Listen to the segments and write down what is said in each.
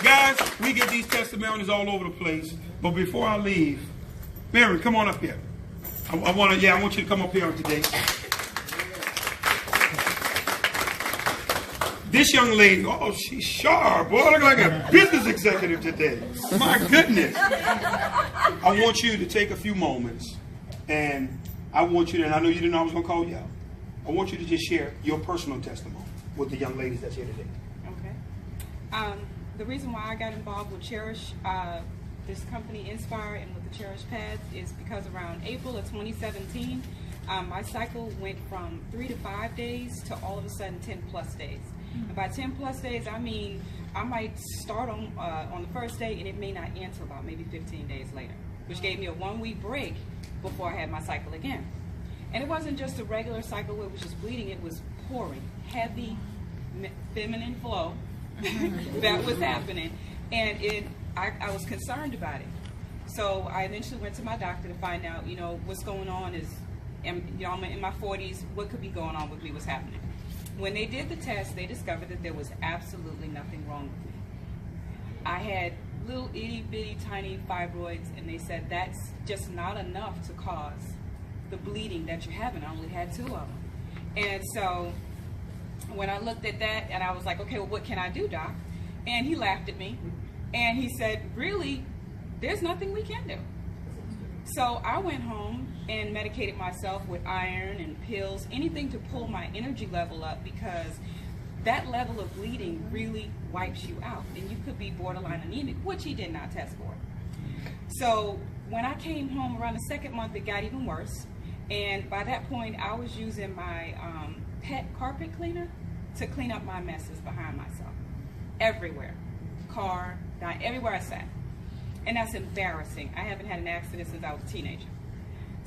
Guys, we get these testimonies all over the place. But before I leave, Mary, come on up here. I want you to come up here today. This young lady, oh, she's sharp. Boy, look like a business executive today. My goodness. I want you to take a few moments, and I want you to, and I know you didn't know I was going to call you out. I want you to just share your personal testimony with the young ladies that's here today. Okay. The reason why I got involved with Cherish, this company nSpire, and with the Cherish Pads is because around April of 2017, my cycle went from 3 to 5 days to all of a sudden 10 plus days. And by 10 plus days, I mean I might start on the first day and it may not end till about maybe 15 days later, which gave me a 1 week break before I had my cycle again. And it wasn't just a regular cycle where it was just bleeding, it was pouring, heavy feminine flow that was happening. And I was concerned about it. So I eventually went to my doctor to find out, what's going on I'm in my 40s, what could be going on with me, what's happening. When they did the test, they discovered that there was absolutely nothing wrong with me. I had little itty bitty tiny fibroids, and they said that's just not enough to cause the bleeding that you're having. I only had 2 of them. And so when I looked at that, and I was like, okay, well, what can I do, doc? And he laughed at me, and he said, really, there's nothing we can do. So I went home and medicated myself with iron and pills, anything to pull my energy level up, because that level of bleeding really wipes you out, and you could be borderline anemic, which he did not test for. So when I came home around the 2nd month, it got even worse, and by that point I was using my pet carpet cleaner to clean up my messes behind myself, everywhere, car, everywhere I sat. And that's embarrassing. I haven't had an accident since I was a teenager.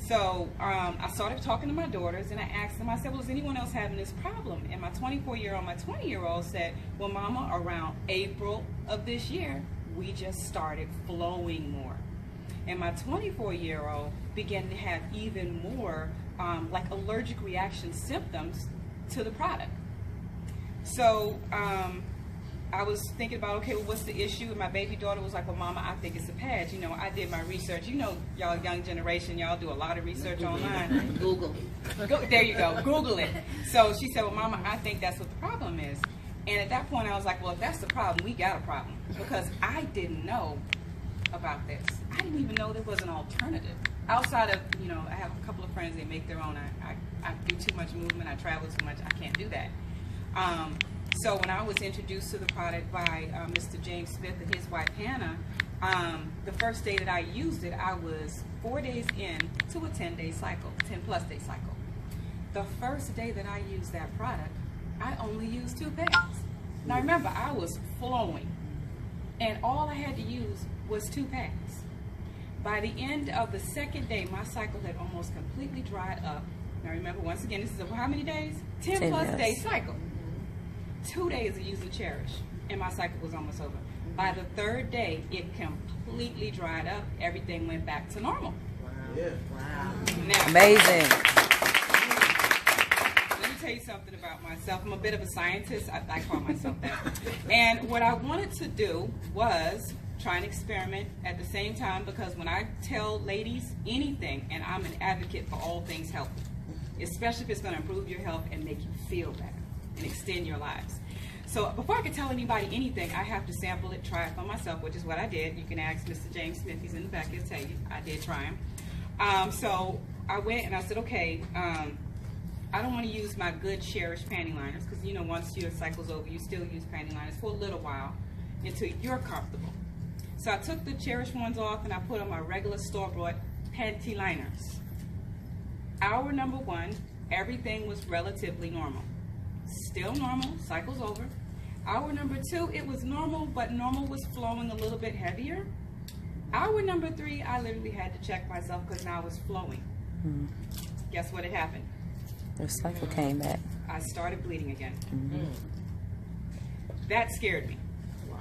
So I started talking to my daughters, and I asked them, I said, well, is anyone else having this problem? And my 24-year-old, my 20-year-old said, well, Mama, around April of this year, we just started flowing more. And my 24-year-old began to have even more like allergic reaction symptoms to the product. So I was thinking about, okay, well, what's the issue? And my baby daughter was like, well, Mama, I think it's the pads. I did my research. Y'all young generation, y'all do a lot of research online. Google. There you go, Google it. So she said, well, Mama, I think that's what the problem is. And at that point, I was like, well, if that's the problem, we got a problem. Because I didn't know about this. I didn't even know there was an alternative. Outside of, I have a couple of friends, they make their own. I do too much movement, I travel too much, I can't do that. So when I was introduced to the product by Mr. James Smith and his wife Hannah, the first day that I used it, I was 4 days in to a 10-day cycle, 10-plus day cycle. The first day that I used that product, I only used 2 pads. Now remember, I was flowing, and all I had to use was 2 pads. By the end of the 2nd day, my cycle had almost completely dried up. Now remember, once again, this is a how many days? 10-plus day cycle. 2 days of using Cherish, and my cycle was almost over. By the 3rd day, it completely dried up. Everything went back to normal. Wow. Yeah. Wow. Now, Amazing. Let me tell you something about myself. I'm a bit of a scientist. I call myself that. And what I wanted to do was try and experiment at the same time, because when I tell ladies anything, and I'm an advocate for all things healthy, especially if it's going to improve your health and make you feel better and extend your lives. So before I can tell anybody anything, I have to sample it, try it for myself, which is what I did. You can ask Mr. James Smith, he's in the back, he'll tell you. I did try him. So I went and I said, okay, I don't want to use my good Cherish panty liners, because once your cycle's over, you still use panty liners for a little while until you're comfortable. So I took the Cherish ones off and I put on my regular store-bought panty liners. Hour number 1, everything was relatively normal. Still normal, cycle's over. Hour number 2, it was normal, but normal was flowing a little bit heavier. Hour number 3, I literally had to check myself because now I was flowing. Guess what had happened? Your cycle came back. I started bleeding again. That scared me. Wow.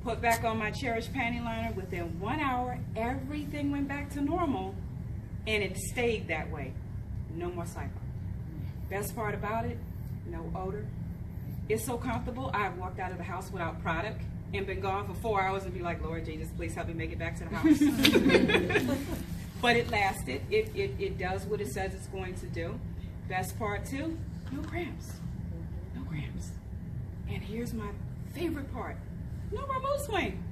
Put back on my Cherish panty liner. Within 1 hour, everything went back to normal, and it stayed that way. No more cycle. Best part about it, no odor, It's so comfortable. I've walked out of the house without product and been gone for 4 hours and be like, Lord Jesus, please help me make it back to the house. But it lasted. It does what it says it's going to do. Best part too, no cramps. No cramps. And here's my favorite part. No more mood swing.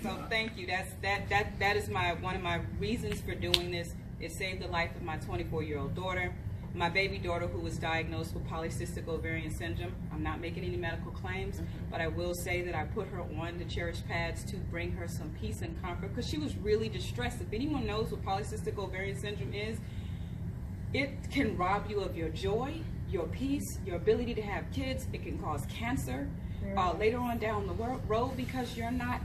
So thank you. That is one of my reasons for doing this. It saved the life of my 24-year-old daughter. My baby daughter, who was diagnosed with polycystic ovarian syndrome. I'm not making any medical claims, but I will say that I put her on the Cherish Pads to bring her some peace and comfort, because she was really distressed. If anyone knows what polycystic ovarian syndrome is, it can rob you of your joy, your peace, your ability to have kids. It can cause cancer later on down the road, because you're not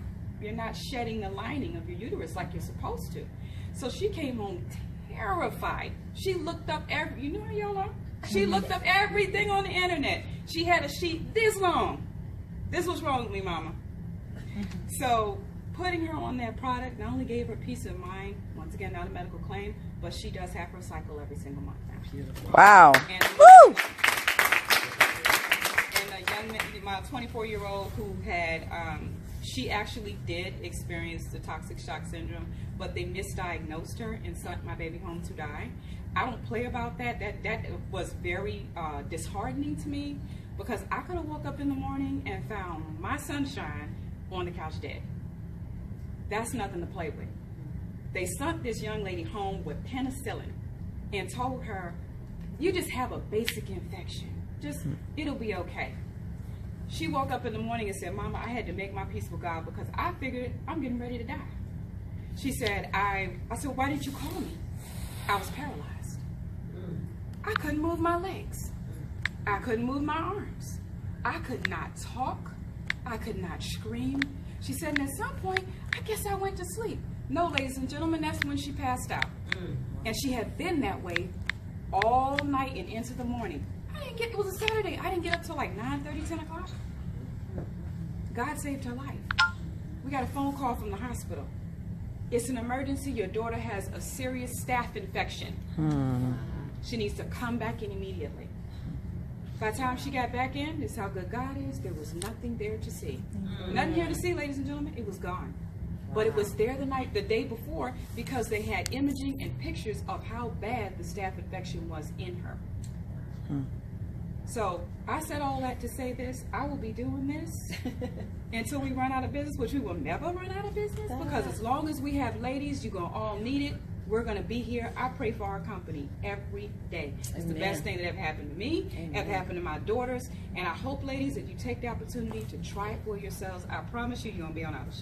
shedding the lining of your uterus like you're supposed to. So she came home terrified. She looked up you know how y'all are? She looked up everything on the internet. She had a sheet this long. This was wrong with me, mama. So putting her on that product not only gave her peace of mind, once again, not a medical claim, but she does have her cycle every single month now. Wow. And, Woo! And a young man, my 24-year-old who had, she actually did experience the toxic shock syndrome, but they misdiagnosed her and sent my baby home to die. I don't play about that. That was very disheartening to me, because I could have woke up in the morning and found my sunshine on the couch dead. That's nothing to play with. They sent this young lady home with penicillin and told her, you just have a basic infection. It'll be okay. She woke up in the morning and said, Mama, I had to make my peace with God, because I figured I'm getting ready to die. She said, I said, why didn't you call me? I was paralyzed. I couldn't move my legs. I couldn't move my arms. I could not talk. I could not scream. She said, and at some point, I guess I went to sleep. No, ladies and gentlemen, that's when she passed out. And she had been that way all night and into the morning. It was a Saturday. I didn't get up till like 9:30, 10 o'clock. God saved her life. We got a phone call from the hospital. It's an emergency. Your daughter has a serious staph infection. She needs to come back in immediately. By the time she got back in, this is how good God is. There was nothing there to see. Nothing here to see, ladies and gentlemen. It was gone. But it was there the day before, because they had imaging and pictures of how bad the staph infection was in her. So I said all that to say this: I will be doing this until we run out of business, which we will never run out of business, because as long as we have ladies, you're going to all need it. We're going to be here. I pray for our company every day. It's the best thing that ever happened to me, ever happened to my daughters. And I hope, ladies, that you take the opportunity to try it for yourselves. I promise you, you're going to be on our show.